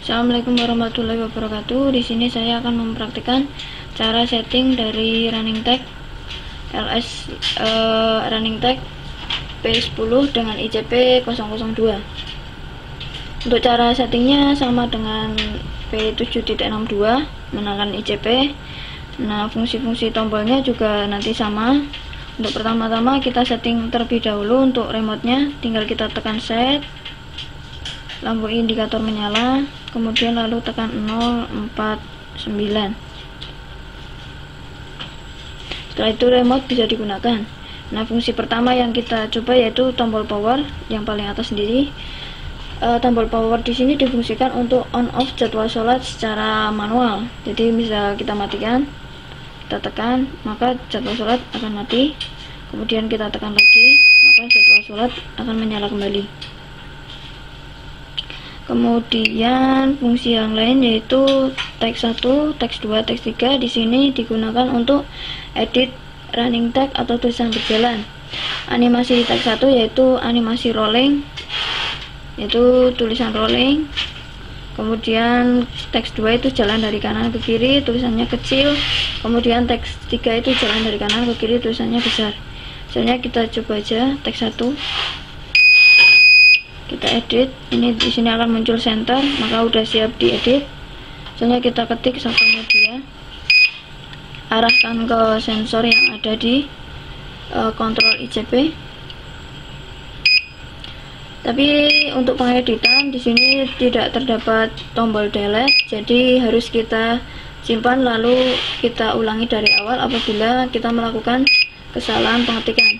Assalamualaikum warahmatullahi wabarakatuh. Di sini saya akan mempraktikkan cara setting dari running tag LS running tag P10 dengan ICP 002. Untuk cara settingnya sama dengan P7.62, menekan ICP. Nah, fungsi-fungsi tombolnya juga nanti sama. Untuk pertama-tama kita setting terlebih dahulu untuk remote-nya, tinggal kita tekan set, lampu indikator menyala, kemudian lalu tekan 049. Setelah itu remote bisa digunakan. Nah, fungsi pertama yang kita coba yaitu tombol power yang paling atas sendiri. Tombol power di sini difungsikan untuk on off jadwal sholat secara manual. Jadi bisa kita matikan, kita tekan, maka jadwal sholat akan mati. Kemudian kita tekan lagi, maka jadwal sholat akan menyala kembali. Kemudian fungsi yang lain yaitu tag 1, tag 2, tag 3 di sini digunakan untuk edit running tag atau tulisan berjalan. Animasi tag 1 yaitu animasi rolling, yaitu tulisan rolling. Kemudian teks 2 itu jalan dari kanan ke kiri, tulisannya kecil. Kemudian teks 3 itu jalan dari kanan ke kiri, tulisannya besar. Misalnya kita coba aja teks 1, kita edit. Ini di sini akan muncul center, maka udah siap diedit. Misalnya kita ketik satu media, arahkan ke sensor yang ada di kontrol ICP. Tapi untuk pengeditan di sini tidak terdapat tombol delete, jadi harus kita simpan lalu kita ulangi dari awal apabila kita melakukan kesalahan pengetikan.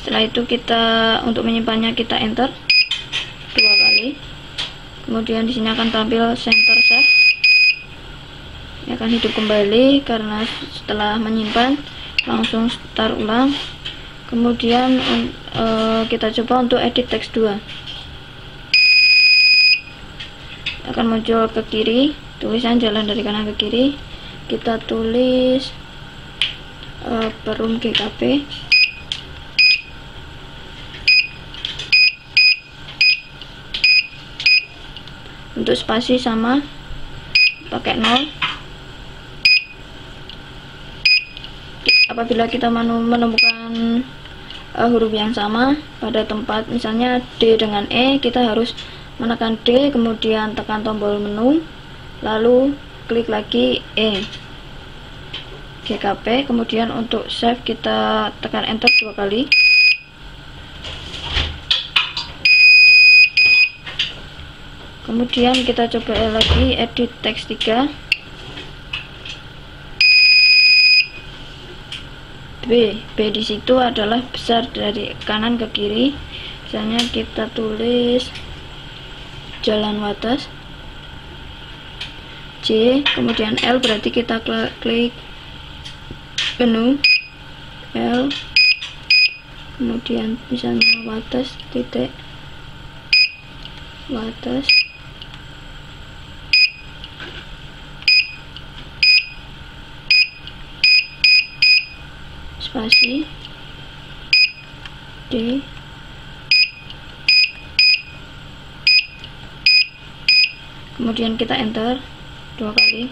Setelah itu kita untuk menyimpannya kita enter 2 kali. Kemudian di sini akan tampil center save. Ini akan hidup kembali karena setelah menyimpan langsung start ulang. Kemudian kita coba untuk edit teks 2. Akan muncul ke kiri, tulisan jalan dari kanan ke kiri. Kita tulis perum GKP. Untuk spasi sama, pakai 0. Apabila kita menemukan huruf yang sama pada tempat, misalnya D dengan E, kita harus menekan D, kemudian tekan tombol menu, lalu klik lagi E, GKP. Kemudian untuk save kita tekan enter 2 kali. Kemudian kita coba lagi edit teks 3. B di situ adalah besar dari kanan ke kiri. Misalnya kita tulis jalan wates. J, kemudian L berarti kita klik menu L, kemudian misalnya wates titik wates, spasi D, kemudian kita enter 2 kali,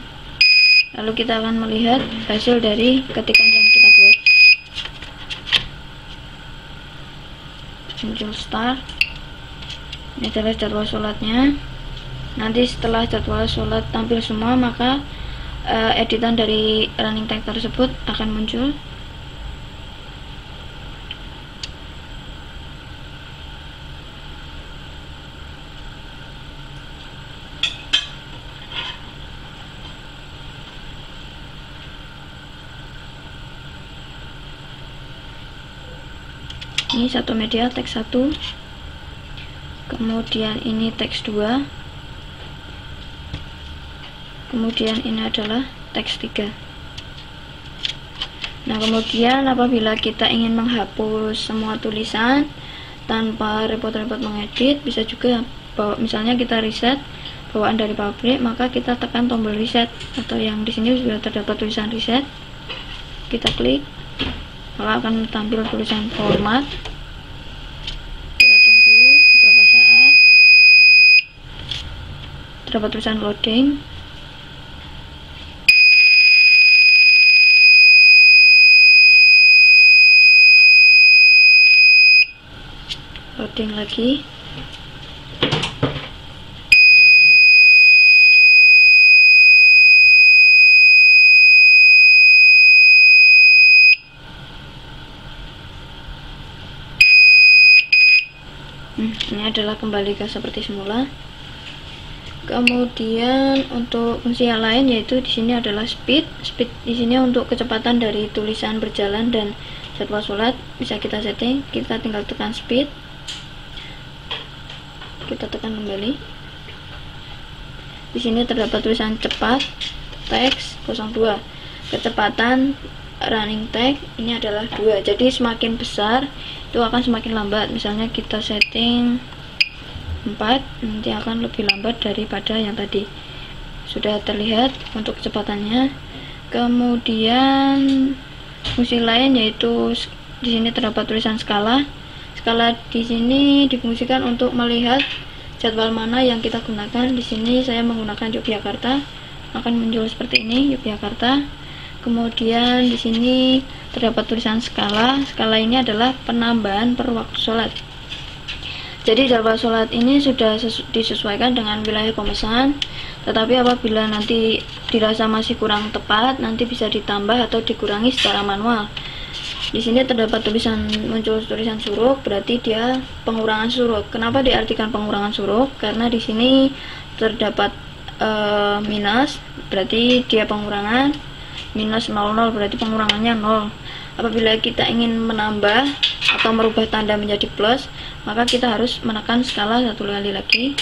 lalu kita akan melihat hasil dari ketikan yang kita buat. Muncul start. Ini adalah jadwal sholatnya. Nanti setelah jadwal sholat tampil semua, maka editan dari running tag tersebut akan muncul. Ini satu media teks 1, kemudian ini teks 2, kemudian ini adalah teks 3. Nah, kemudian apabila kita ingin menghapus semua tulisan tanpa repot-repot mengedit, bisa juga misalnya kita reset bawaan dari pabrik, maka kita tekan tombol reset, atau yang di sini sudah terdapat tulisan reset, kita klik. maka akan tampil tulisan format. Kita tunggu beberapa saat, terdapat tulisan loading. Loading lagi. Ini adalah kembali ke seperti semula. Kemudian untuk fungsi yang lain yaitu di sini adalah speed. Speed di sini untuk kecepatan dari tulisan berjalan dan jadwal sholat bisa kita setting. Kita tinggal tekan speed. Kita tekan kembali. Di sini terdapat tulisan cepat, teks 02. Kecepatan running tag ini adalah 2. Jadi semakin besar itu akan semakin lambat. Misalnya kita setting 4, nanti akan lebih lambat daripada yang tadi. Sudah terlihat untuk kecepatannya. Kemudian fungsi lain yaitu di sini terdapat tulisan skala. Skala di sini difungsikan untuk melihat jadwal mana yang kita gunakan. Di sini saya menggunakan Yogyakarta, akan muncul seperti ini Yogyakarta. Kemudian di sini terdapat tulisan skala. Skala ini adalah penambahan per waktu sholat. Jadi jadwal sholat ini sudah disesuaikan dengan wilayah pemesan. Tetapi apabila nanti dirasa masih kurang tepat, nanti bisa ditambah atau dikurangi secara manual. Di sini terdapat muncul tulisan suruk, berarti dia pengurangan suruk. Kenapa diartikan pengurangan suruk? Karena di sini terdapat minus, berarti dia pengurangan. Minus 00 berarti pengurangannya 0. Apabila kita ingin menambah atau merubah tanda menjadi plus, maka kita harus menekan skala satu kali lagi,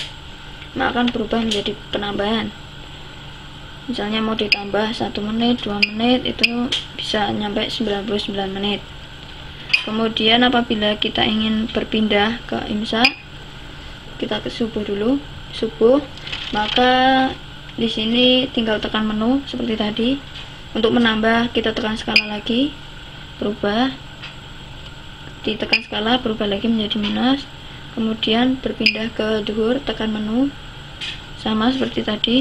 maka akan berubah menjadi penambahan. Misalnya mau ditambah 1 menit, 2 menit, itu bisa nyampe 99 menit. Kemudian apabila kita ingin berpindah ke imsak, kita ke subuh dulu, subuh, maka di sini tinggal tekan menu seperti tadi. Untuk menambah kita tekan skala lagi, berubah, ditekan skala berubah lagi menjadi minus. Kemudian berpindah ke duhur, tekan menu, sama seperti tadi,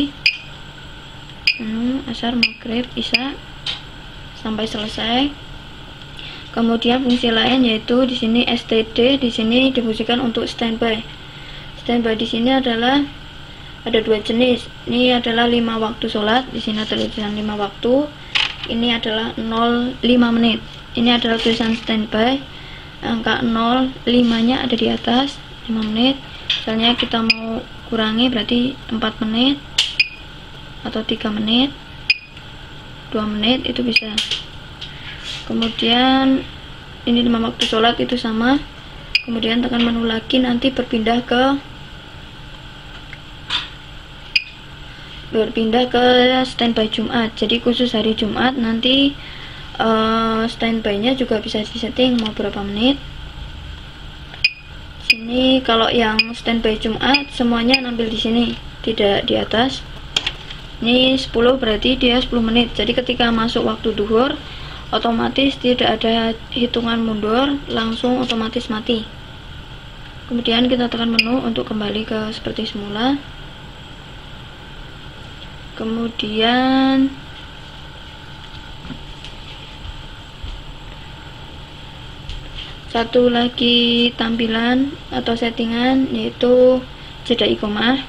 menu asar, maghrib, isya sampai selesai. Kemudian fungsi lain yaitu di sini STD, di sini difungsikan untuk standby. Standby di sini adalah ada 2 jenis. Ini adalah 5 waktu sholat, di sini ada tulisan 5 waktu. Ini adalah 05 menit. Ini adalah tulisan standby. Angka 05 nya ada di atas, 5 menit. Misalnya kita mau kurangi berarti 4 menit atau 3 menit, 2 menit itu bisa. Kemudian ini 5 waktu sholat itu sama. Kemudian tekan menu lagi, nanti berpindah ke standby Jumat. Jadi khusus hari Jumat nanti standby-nya juga bisa disetting mau berapa menit. Sini kalau yang standby Jumat semuanya nampil di sini, tidak di atas. Ini 10 berarti dia 10 menit. Jadi ketika masuk waktu duhur otomatis tidak ada hitungan mundur, langsung otomatis mati. Kemudian kita tekan menu untuk kembali ke seperti semula. Kemudian satu lagi tampilan atau settingan yaitu jeda iqomah.